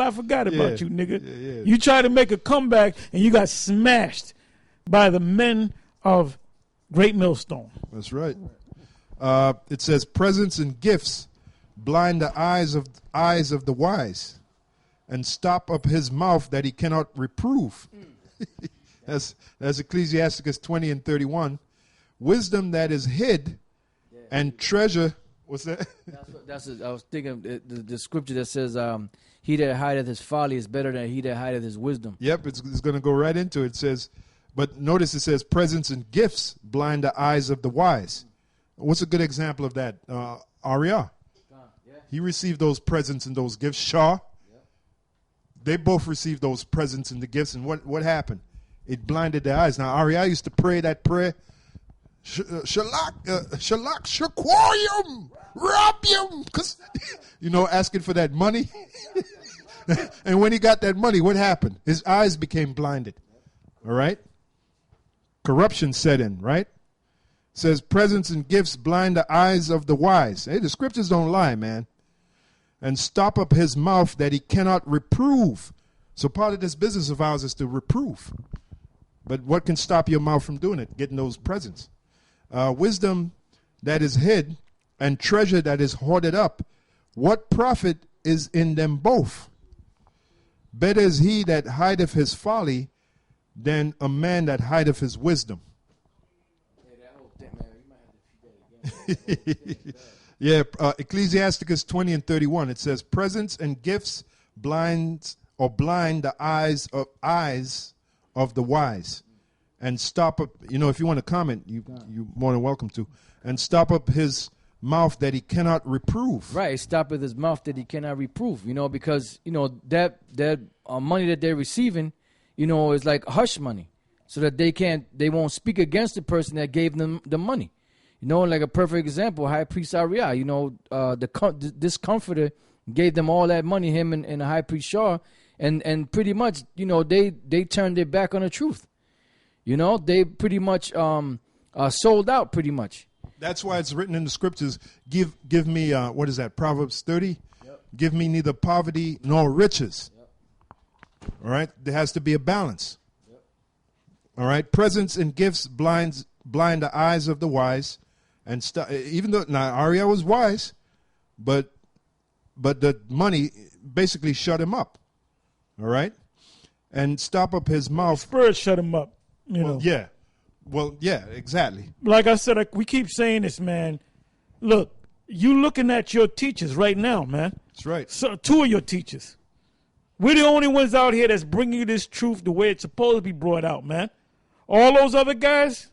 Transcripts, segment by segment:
I forgot about you, nigga. Yeah. You tried to make a comeback, and you got smashed by the men of Great Millstone. That's right. It says, presents and gifts blind the eyes of the wise, and stop up his mouth that he cannot reprove. That's Ecclesiasticus 20:31. Wisdom that is hid and treasure. What's that? I was thinking of the scripture that says, he that hideth his folly is better than he that hideth his wisdom. Yep, it's going to go right into it. It says, but notice it says, presents and gifts blind the eyes of the wise. What's a good example of that? Arya. He received those presents and those gifts. Shaw. They both received those presents and the gifts. And what happened? It blinded their eyes. Now, Arya used to pray that prayer. Shalak shaquarium, rabium. Because, asking for that money. And when he got that money, what happened? His eyes became blinded. All right? Corruption set in, right? It says, presents and gifts blind the eyes of the wise. Hey, the scriptures don't lie, man. And stop up his mouth that he cannot reprove. So part of this business of ours is to reprove. But what can stop your mouth from doing it? Getting those presents. Wisdom that is hid and treasure that is hoarded up. What profit is in them both? Better is he that hideth his folly than a man that hideth his wisdom. Yeah, Ecclesiasticus 20:31. It says, presents and gifts blind the eyes of the wise, and stop up. If you want to comment, you're more than welcome to. And stop up his mouth that he cannot reprove. Right, stop up his mouth that he cannot reprove. Because that money that they're receiving, is like hush money, so that they won't speak against the person that gave them the money. Like a perfect example, High Priest Arya, this comforter gave them all that money, him and the High Priest Shaw, and pretty much, they turned their back on the truth. They pretty much sold out pretty much. That's why it's written in the scriptures, give me, what is that, Proverbs 30? Yep. Give me neither poverty nor riches. Yep. All right? There has to be a balance. Yep. All right? Presents and gifts blind the eyes of the wise. And even though Arya was wise, but the money basically shut him up. All right, and stop up his mouth. Spurs shut him up. Yeah, well, yeah, exactly. Like I said, we keep saying this, man. Look, you looking at your teachers right now, man. That's right. So 2 of your teachers. We're the only ones out here that's bringing you this truth the way it's supposed to be brought out, man. All those other guys,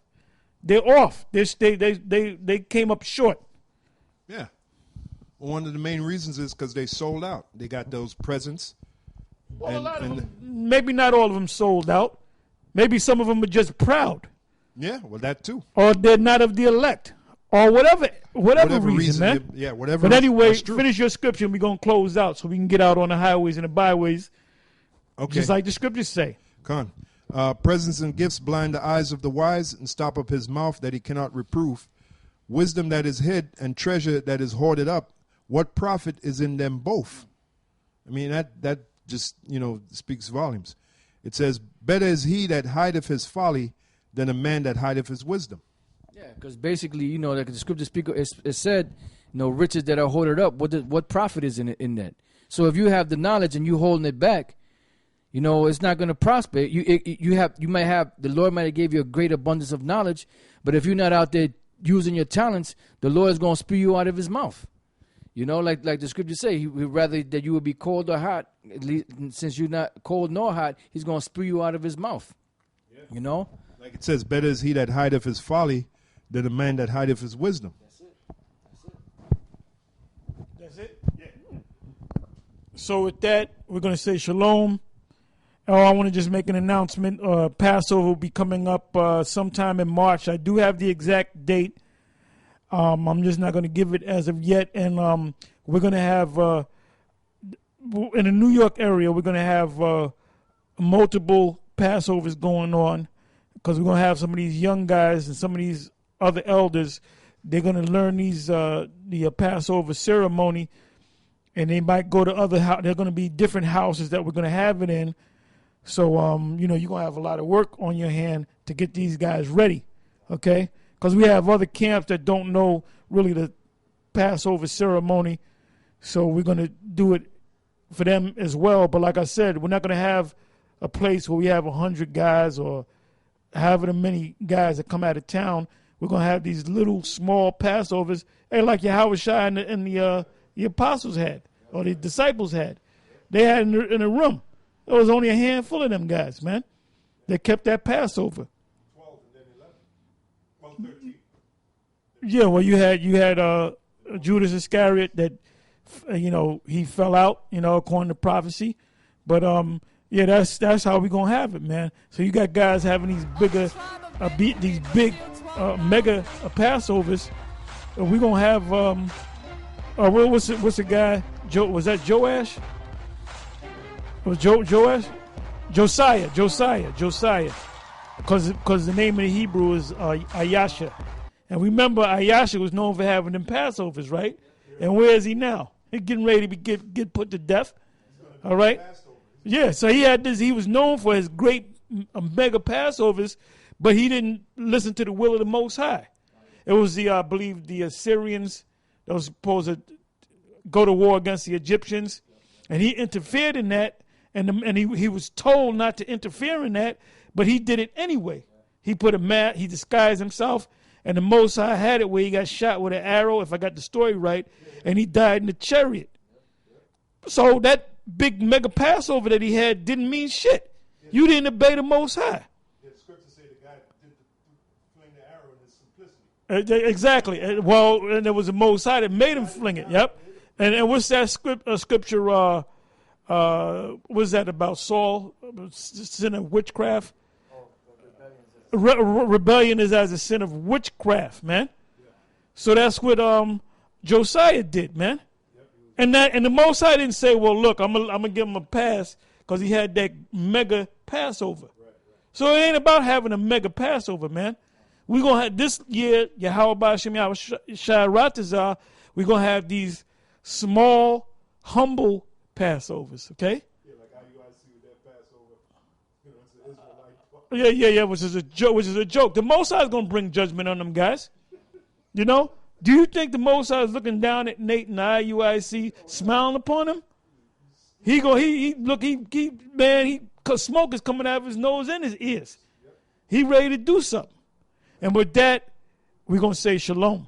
they're off. They came up short. Yeah. Well, one of the main reasons is because they sold out. They got those presents. Well, a lot of them, maybe not all of them sold out. Maybe some of them are just proud. Yeah, well, that too. Or they're not of the elect. Or whatever reason, man. Whatever. But anyway, finish your scripture and we're going to close out so we can get out on the highways and the byways. Okay. Just like the scriptures say. Come on. Presents and gifts blind the eyes of the wise and stop up his mouth that he cannot reprove. Wisdom that is hid and treasure that is hoarded up. What profit is in them both? I mean, that just, speaks volumes. It says, better is he that hideth his folly than a man that hideth his wisdom. Yeah, because basically, like the scripture speaker, it said, riches that are hoarded up. What profit is in that? So if you have the knowledge and you holding it back, it's not going to prosper. You might have, the Lord might have gave you a great abundance of knowledge, but if you're not out there using your talents, the Lord is going to spew you out of his mouth. Like the scriptures say, he'd rather that you would be cold or hot. At least, since you're not cold nor hot, he's going to spew you out of his mouth. Yeah. Like it says, better is he that hideth his folly than a man that hideth his wisdom. That's it? Yeah. So with that, we're going to say shalom. I want to just make an announcement. Passover will be coming up sometime in March. I do have the exact date. I'm just not going to give it as of yet. And we're going to have, in the New York area, we're going to have multiple Passovers going on because we're going to have some of these young guys and some of these other elders. They're going to learn the Passover ceremony. and they might go to other house. They're going to be different houses that we're going to have it in. So, you're going to have a lot of work on your hand to get these guys ready, okay? Because we have other camps that don't know really the Passover ceremony, so we're going to do it for them as well. But like I said, we're not going to have a place where we have 100 guys or however many guys that come out of town. We're going to have these little small Passovers, like Yahweh Shai and the apostles had, or the disciples had. They had in a room. There was only a handful of them guys, man. They kept that Passover. 12 and then 11. Well, 13. Yeah, well, you had Judas Iscariot that, he fell out, according to prophecy. But yeah, that's how we gonna have it, man. So you got guys having these big mega Passovers. We gonna have what's the guy? Was that Joash? Was Joash? Josiah. Because the name of the Hebrew is Ayasha. And remember, Ayasha was known for having them Passovers, right? And where is he now? He's getting ready to get put to death. All right? Yeah, so he had this. He was known for his great mega Passovers, but he didn't listen to the will of the Most High. It was I believe, the Assyrians that was supposed to go to war against the Egyptians, and he interfered in that, and he was told not to interfere in that, but he did it anyway. He he disguised himself, and the Most High had it where he got shot with an arrow, if I got the story right, and he died in the chariot. So that big mega Passover that he had didn't mean shit. You didn't obey the Most High. The scriptures say the guy did fling the arrow in his simplicity. Exactly. Well, and there was a Most High that made him fling it. Yep. And what's that scripture? What's that about Saul? Sin of witchcraft. Rebellion is as a sin of witchcraft, man. So that's what Josiah did, man. And the Most High didn't say, well, look, I'm gonna give him a pass because he had that mega Passover. So it ain't about having a mega Passover, man. We're going to have this year, Yahweh B'Shem Yahweh Shai Ratazah, we're going to have these small, humble Passovers, okay? Yeah, like IUIC with that Passover. It's an Israelite. Yeah, which is a joke. The Most High is going to bring judgment on them guys. Do you think the Most High is looking down at Nate and IUIC, smiling upon him? Cause smoke is coming out of his nose and his ears. He ready to do something. And with that, we're going to say shalom.